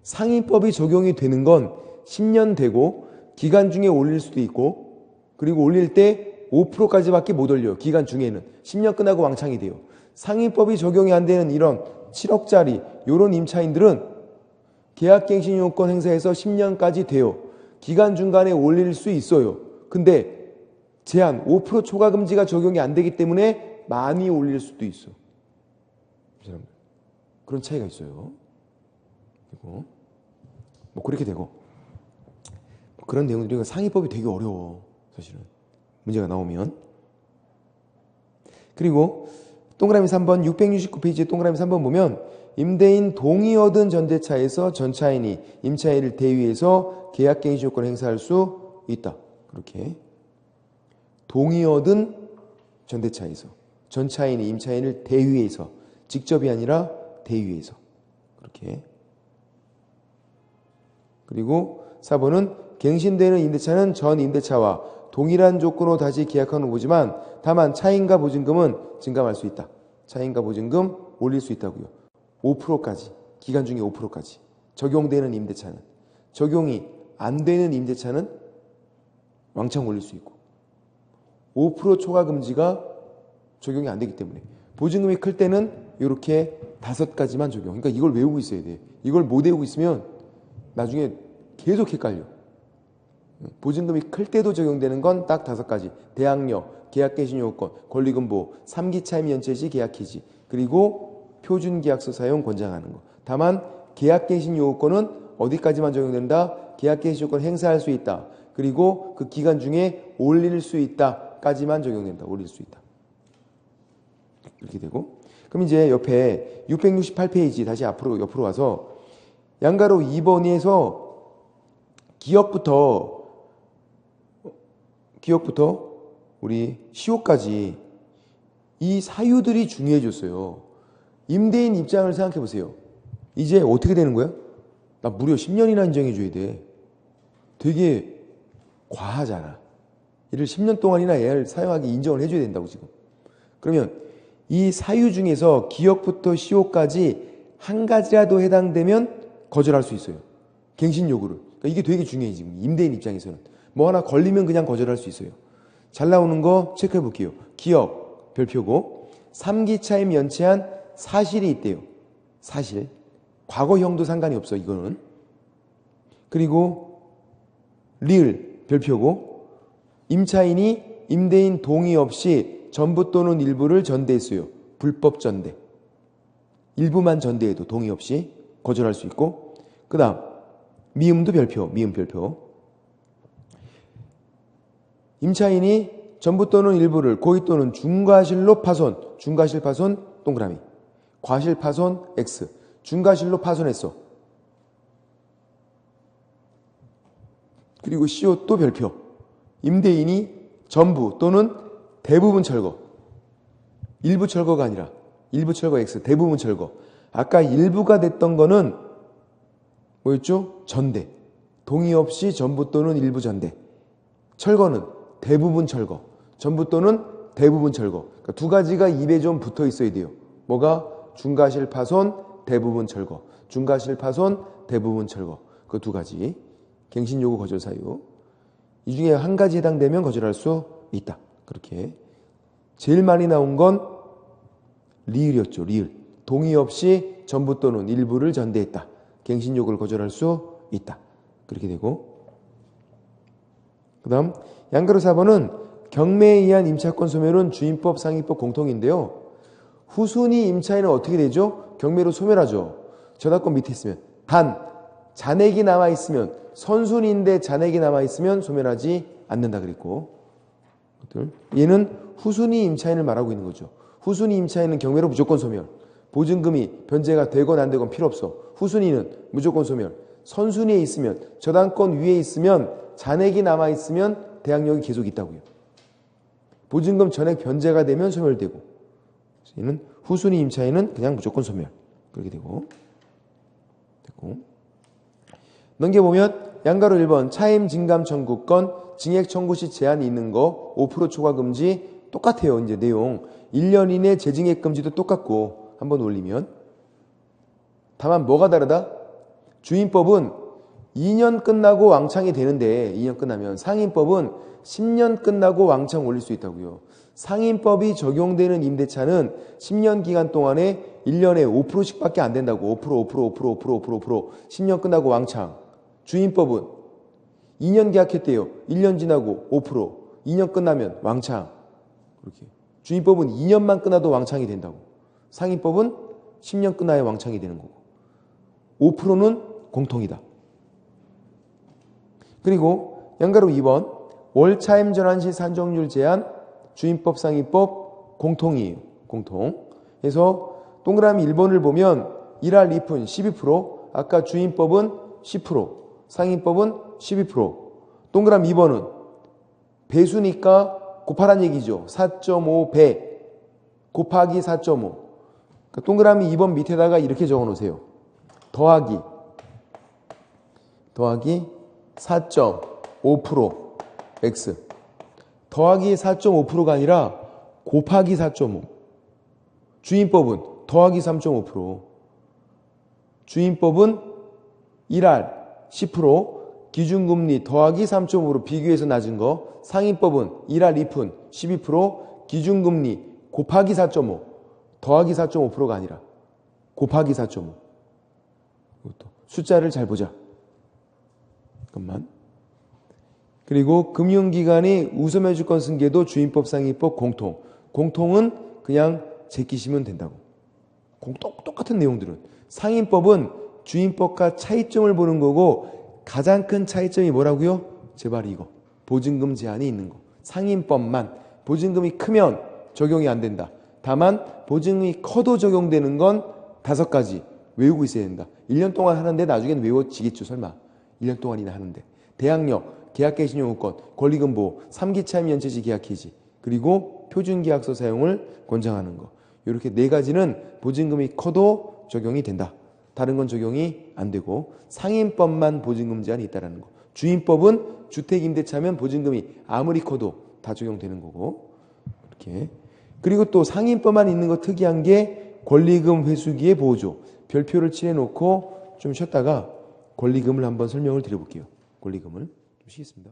상위법이 적용이 되는 건 10년 되고 기간 중에 올릴 수도 있고 그리고 올릴 때 5%까지밖에 못 올려요. 기간 중에는. 10년 끝나고 왕창이 돼요. 상위법이 적용이 안 되는 이런 7억짜리 이런 임차인들은 계약갱신 요건 행사에서 10년까지 돼요. 기간 중간에 올릴 수 있어요. 근데 제한 5% 초과 금지가 적용이 안 되기 때문에 많이 올릴 수도 있어. 그런 차이가 있어요. 그리고 뭐 그렇게 되고 그런 내용들이 상위법이 되게 어려워. 사실은 문제가 나오면. 그리고 동그라미 3번 669페이지에 동그라미 3번 보면 임대인 동의 얻은 전대차에서 전차인이 임차인을 대위해서 계약갱신 요건을 행사할 수 있다. 그렇게 동의 얻은 전대차에서. 전차인이 임차인을 대위해서. 직접이 아니라 대위해서. 그렇게. 그리고 4번은 갱신되는 임대차는 전 임대차와 동일한 조건으로 다시 계약하는 후보지만 다만 차임과 보증금은 증감할 수 있다. 차임과 보증금 올릴 수 있다고요. 5%까지. 기간 중에 5%까지. 적용되는 임대차는. 적용이 안 되는 임대차는 왕창 올릴 수 있고 5% 초과 금지가 적용이 안 되기 때문에 보증금이 클 때는 이렇게 5가지만 적용. 그러니까 이걸 외우고 있어야 돼. 이걸 못 외우고 있으면 나중에 계속 헷갈려. 보증금이 클 때도 적용되는 건 딱 5가지. 대항력, 계약갱신 요건, 권리금보, 3기 차임 연체 시 계약 해지, 그리고 표준계약서 사용 권장하는 거. 다만 계약갱신 요건은 어디까지만 적용된다? 계약갱신 요건 행사할 수 있다. 그리고 그 기간 중에 올릴 수 있다까지만 적용된다. 올릴 수 있다. 이렇게 되고. 그럼 이제 옆에 668페이지 다시 옆으로 와서 양가로 2번에서 기억부터 우리 시효까지 이 사유들이 중요해졌어요. 임대인 입장을 생각해 보세요. 이제 어떻게 되는 거야? 나 무려 10년이나 인정해 줘야 돼. 되게 과하잖아. 이를 10년 동안이나 얘를 사용하게 인정을 해줘야 된다고 지금. 그러면 이 사유 중에서 기억부터 시효까지 한 가지라도 해당되면 거절할 수 있어요. 갱신 요구를. 그러니까 이게 되게 중요해 지금 임대인 입장에서는. 뭐 하나 걸리면 그냥 거절할 수 있어요. 잘 나오는 거 체크해 볼게요. 기억 별표고 3기 차임 연체한 사실이 있대요. 사실. 과거형도 상관이 없어 이거는. 그리고 리을 별표고 임차인이 임대인 동의 없이 전부 또는 일부를 전대했어요. 불법 전대. 일부만 전대해도 동의 없이 거절할 수 있고, 그 다음 미음도 별표, 미음 별표. 임차인이 전부 또는 일부를 고의 또는 중과실로 파손, 중과실 파손 동그라미, 과실 파손 X, 중과실로 파손했어. 그리고 CO 또 별표. 임대인이 전부 또는 대부분 철거. 일부 철거가 아니라 일부 철거 X, 대부분 철거. 아까 일부가 됐던 거는 뭐였죠? 전대. 동의 없이 전부 또는 일부 전대. 철거는 대부분 철거. 전부 또는 대부분 철거. 그러니까 두 가지가 입에 좀 붙어 있어야 돼요. 뭐가? 중과실 파손, 대부분 철거. 중과실 파손, 대부분 철거. 그 두 가지. 갱신 요구 거절 사유. 이 중에 한 가지 해당되면 거절할 수 있다. 그렇게. 제일 많이 나온 건 리을이었죠. 리을. 동의 없이 전부 또는 일부를 전대했다. 갱신 요구를 거절할 수 있다. 그렇게 되고. 그 다음 양가로 4번은 경매에 의한 임차권 소멸은 주임법 상위법 공통인데요. 후순위 임차인은 어떻게 되죠? 경매로 소멸하죠. 저당권 밑에 있으면. 단 잔액이 남아있으면, 선순위인데 잔액이 남아있으면 소멸하지 않는다 그랬고, 얘는 후순위 임차인을 말하고 있는 거죠. 후순위 임차인은 경매로 무조건 소멸. 보증금이 변제가 되건 안 되건 필요 없어. 후순위는 무조건 소멸. 선순위에 있으면, 저당권 위에 있으면, 잔액이 남아있으면 대항력이 계속 있다고요. 보증금 전액 변제가 되면 소멸되고, 얘는 후순위 임차인은 그냥 무조건 소멸. 그렇게 되고. 넘겨보면 양가로 1번 차임 증감 청구권 증액 청구 시 제한이 있는 거 5% 초과 금지 똑같아요. 이제 내용 1년 이내 재증액 금지도 똑같고 한번 올리면. 다만 뭐가 다르다? 주임법은 2년 끝나고 왕창이 되는데 2년 끝나면 상임법은 10년 끝나고 왕창 올릴 수 있다고요. 상임법이 적용되는 임대차는 10년 기간 동안에 1년에 5%씩 밖에 안 된다고. 5%. 10년 끝나고 왕창. 주임법은 2년 계약했대요. 1년 지나고 5%. 2년 끝나면 왕창. 그렇게. 주임법은 2년만 끝나도 왕창이 된다고. 상임법은 10년 끝나야 왕창이 되는 거고. 5%는 공통이다. 그리고 양가로 2번 월차임 전환 시 산정률 제한 주임법 상임법 공통이에요. 공통. 그래서 동그라미 1번을 보면 1할 2푼 12%, 아까 주임법은 10%, 상임법은 12%. 동그라미 2번은 배수니까 곱하란 얘기죠. 4.5배 곱하기 4.5. 그러니까 동그라미 2번 밑에다가 이렇게 적어 놓으세요. 더하기 4.5% x. 더하기 4.5%가 아니라 곱하기 4.5. 주인법은 더하기 3.5%. 주인법은 1할 10%, 기준금리 더하기 3.5로 비교해서 낮은 거. 상인법은 1할 2푼 12%, 기준금리 곱하기 4.5. 더하기 4.5%가 아니라 곱하기 4.5. 이것도 숫자를 잘 보자. 잠깐만. 그리고 금융기관이 우선해주권 승계도 주인법, 상인법 공통. 공통은 그냥 제끼시면 된다고. 똑같은 내용들은. 상인법은 주인법과 차이점을 보는 거고 가장 큰 차이점이 뭐라고요? 제발 이거. 보증금 제한이 있는 거. 상인법만 보증금이 크면 적용이 안 된다. 다만 보증금이 커도 적용되는 건 5가지 외우고 있어야 된다. 1년 동안 하는데 나중엔 외워지겠죠. 설마. 1년 동안이나 하는데. 대항력, 계약개신용권, 권리금보호, 3기 차임 연체시 계약해지, 그리고 표준계약서 사용을 권장하는 거. 이렇게 4가지는 보증금이 커도 적용이 된다. 다른 건 적용이 안 되고 상인법만 보증금 제한이 있다는 거. 주인법은 주택임대차면 보증금이 아무리 커도 다 적용되는 거고. 이렇게. 그리고 또 상인법만 있는 거 특이한 게 권리금 회수기의 보호조. 별표를 칠해놓고 좀 쉬었다가 권리금을 한번 설명을 드려볼게요. 권리금을 좀 쉬겠습니다.